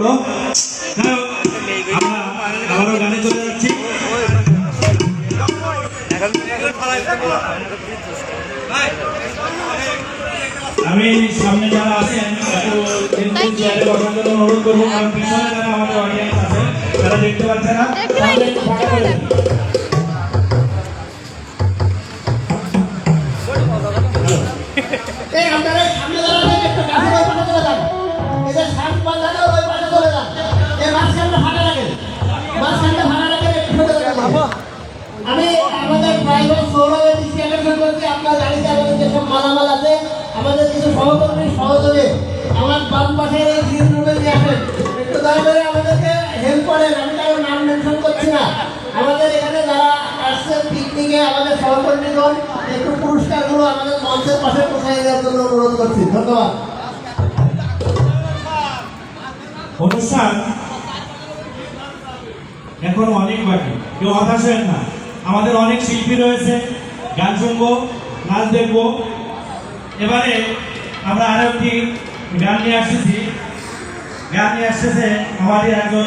করলো। আমরা আবারও গানে চলে যাচ্ছি। আমি সামনে যারা আছেন চেয়ারে বসার জন্য অনুরোধ করবো, কারণ পিছনে যারা আমাদের অডিয়েন্স আছে তারা দেখতে পাচ্ছে না। আমি আমাদের প্রাইভেট সৌরভের দৃষ্টি করছি, আপনার গাড়িতে আমাদের যেসব মালামাল আছে, আমাদের কিছু সহকর্মী সহযোগে আমার বাম পাশের এই গ্রিন রুমে নিয়ে আসেন, একটু দয়া করে আমাদেরকে হেল্প করেন। আমি কারো নাম মেনশন করছি না, আমাদের এখানে যারা আসছে পিকনিকে আমাদের সহকর্মীগণ একটু পুরস্কারগুলো আমাদের মঞ্চের পাশে পৌঁছায় দেওয়ার জন্য অনুরোধ করছি। ধন্যবাদ। অনুষ্ঠান এখন অনেক বাকি, কেউ হতাশ হয় না। আমাদের অনেক শিল্পী রয়েছে, গান শুনবো, নাচ দেখবো। এবারে আমরা আরো একটি গান নিয়ে আসতেছি। গান নিয়ে আসতেছে আমাদের একজন